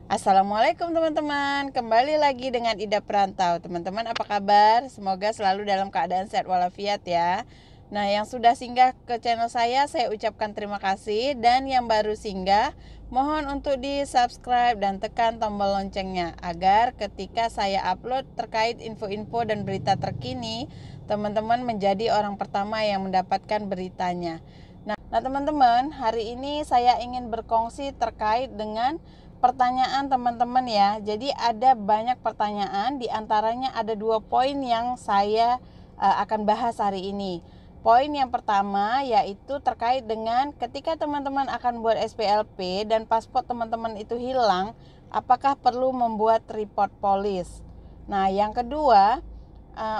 Assalamualaikum teman-teman, kembali lagi dengan Ida Perantau. Teman-teman apa kabar? Semoga selalu dalam keadaan sehat walafiat ya. Nah, yang sudah singgah ke channel saya ucapkan terima kasih. Dan yang baru singgah, mohon untuk di subscribe dan tekan tombol loncengnya, agar ketika saya upload terkait info-info dan berita terkini, teman-teman menjadi orang pertama yang mendapatkan beritanya. Nah teman-teman, hari ini saya ingin berkongsi terkait dengan pertanyaan teman-teman ya. Jadi ada banyak pertanyaan, diantaranya ada 2 poin yang saya akan bahas hari ini. Poin yang pertama yaitu terkait dengan ketika teman-teman akan buat SPLP dan paspor teman-teman itu hilang, apakah perlu membuat report polis? Nah yang kedua,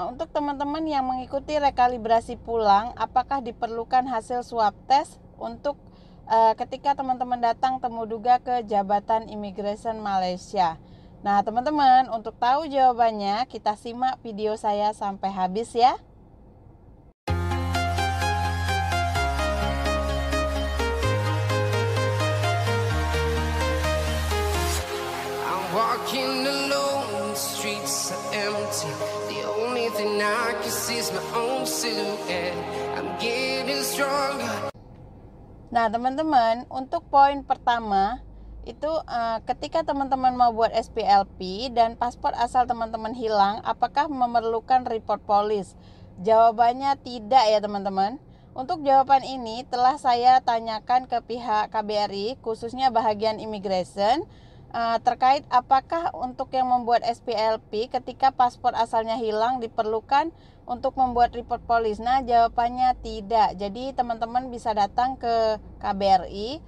untuk teman-teman yang mengikuti rekalibrasi pulang, apakah diperlukan hasil swab test untuk ketika teman-teman datang temu duga ke Jabatan Imigrasi Malaysia? Nah, teman-teman, untuk tahu jawabannya, kita simak video saya sampai habis ya. Walking alone, the streets are empty. The only thing I can see is my own silhouette. I'm getting stronger. Nah, teman-teman, untuk poin pertama itu ketika teman-teman mau buat SPLP dan paspor asal teman-teman hilang, apakah memerlukan report polis? Jawabannya tidak ya teman-teman. Untuk jawaban ini telah saya tanyakan ke pihak KBRI, khususnya bahagian immigration, terkait apakah untuk yang membuat SPLP ketika paspor asalnya hilang diperlukan untuk membuat report polis. Nah, jawabannya tidak. Jadi teman-teman bisa datang ke KBRI,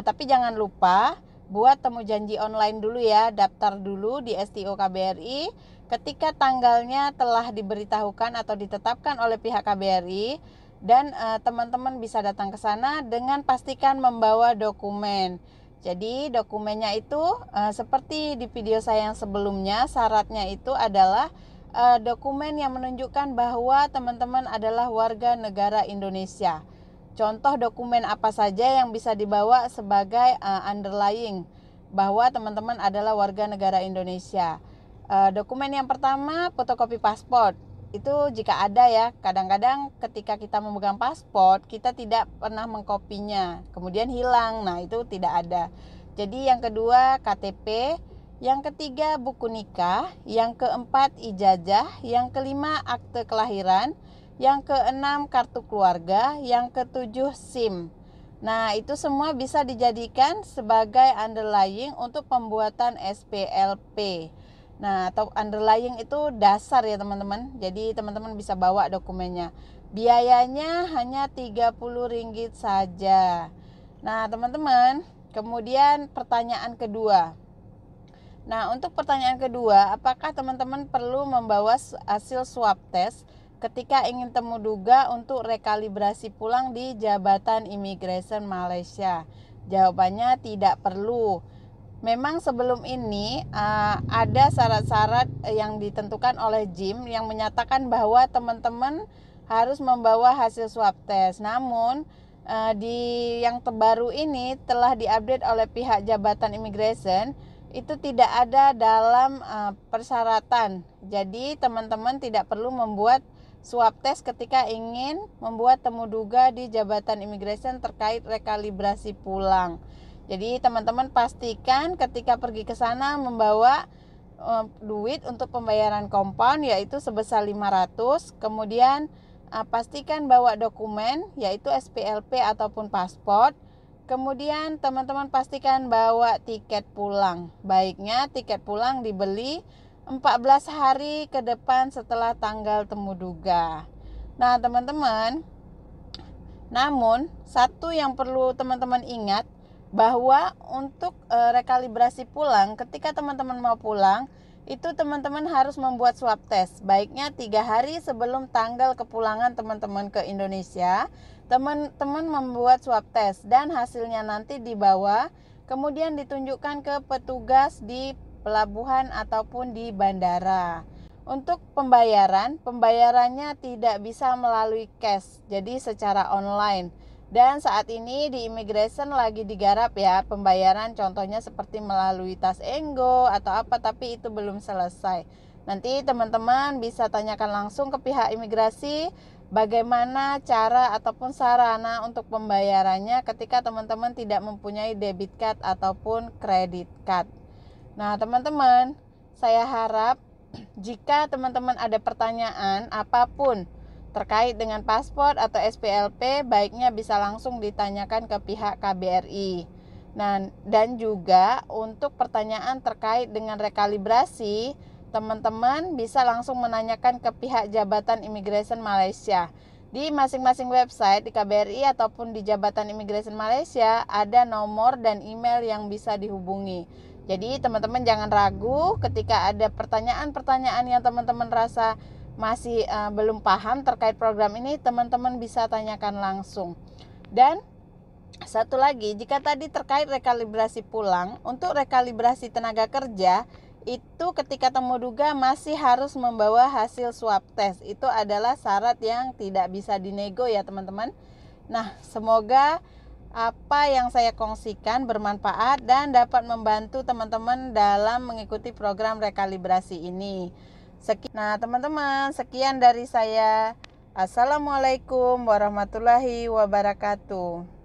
tapi jangan lupa buat temu janji online dulu ya, daftar dulu di STO KBRI. Ketika tanggalnya telah diberitahukan atau ditetapkan oleh pihak KBRI, dan teman-teman bisa datang ke sana dengan pastikan membawa dokumen. Jadi dokumennya itu seperti di video saya yang sebelumnya, syaratnya itu adalah dokumen yang menunjukkan bahwa teman-teman adalah warga negara Indonesia. Contoh dokumen apa saja yang bisa dibawa sebagai underlying bahwa teman-teman adalah warga negara Indonesia. Dokumen yang pertama, fotokopi paspor. Itu jika ada ya, kadang-kadang ketika kita memegang paspor kita tidak pernah mengkopinya, kemudian hilang, nah itu tidak ada. Jadi yang kedua KTP, yang ketiga buku nikah, yang keempat ijazah, yang kelima akte kelahiran, yang keenam kartu keluarga, yang ketujuh SIM. Nah itu semua bisa dijadikan sebagai underlying untuk pembuatan SPLP. Nah, atau underlying itu dasar ya teman-teman. Jadi teman-teman bisa bawa dokumennya. Biayanya hanya Rp30 saja. Nah, teman-teman, kemudian pertanyaan kedua. Nah, untuk pertanyaan kedua, apakah teman-teman perlu membawa hasil swab test ketika ingin temu duga untuk rekalibrasi pulang di Jabatan Imigrasi Malaysia? Jawabannya tidak perlu. Memang sebelum ini ada syarat-syarat yang ditentukan oleh JIM yang menyatakan bahwa teman-teman harus membawa hasil swab test. Namun di yang terbaru ini telah diupdate oleh pihak Jabatan Immigration, itu tidak ada dalam persyaratan. Jadi teman-teman tidak perlu membuat swab test ketika ingin membuat temu duga di Jabatan Immigration terkait rekalibrasi pulang. Jadi teman-teman pastikan ketika pergi ke sana membawa duit untuk pembayaran compound yaitu sebesar 500. Kemudian pastikan bawa dokumen yaitu SPLP ataupun paspor. Kemudian teman-teman pastikan bawa tiket pulang. Baiknya tiket pulang dibeli 14 hari ke depan setelah tanggal temu duga. Nah teman-teman, namun satu yang perlu teman-teman ingat, bahwa untuk rekalibrasi pulang, ketika teman-teman mau pulang, itu teman-teman harus membuat swab test. Baiknya 3 hari sebelum tanggal kepulangan teman-teman ke Indonesia, teman-teman membuat swab test dan hasilnya nanti dibawa, kemudian ditunjukkan ke petugas di pelabuhan ataupun di bandara. Untuk pembayarannya tidak bisa melalui cash, jadi secara online. Dan saat ini di immigration lagi digarap ya pembayaran, contohnya seperti melalui Tas Enggo atau apa, tapi itu belum selesai. Nanti teman-teman bisa tanyakan langsung ke pihak imigrasi bagaimana cara ataupun sarana untuk pembayarannya ketika teman-teman tidak mempunyai debit card ataupun credit card. Nah, teman-teman, saya harap jika teman-teman ada pertanyaan apapun terkait dengan paspor atau SPLP, baiknya bisa langsung ditanyakan ke pihak KBRI. Nah, dan juga untuk pertanyaan terkait dengan rekalibrasi, teman-teman bisa langsung menanyakan ke pihak Jabatan Imigrasi Malaysia. Di masing-masing website di KBRI ataupun di Jabatan Imigrasi Malaysia ada nomor dan email yang bisa dihubungi. Jadi teman-teman jangan ragu ketika ada pertanyaan-pertanyaan yang teman-teman rasa masih belum paham terkait program ini, teman-teman bisa tanyakan langsung. Dan satu lagi, jika tadi terkait rekalibrasi pulang, untuk rekalibrasi tenaga kerja itu ketika temu duga masih harus membawa hasil swab test. Itu adalah syarat yang tidak bisa dinego ya teman-teman. Nah, semoga apa yang saya kongsikan bermanfaat dan dapat membantu teman-teman dalam mengikuti program rekalibrasi ini. Nah teman-teman, sekian dari saya. Assalamualaikum warahmatullahi wabarakatuh.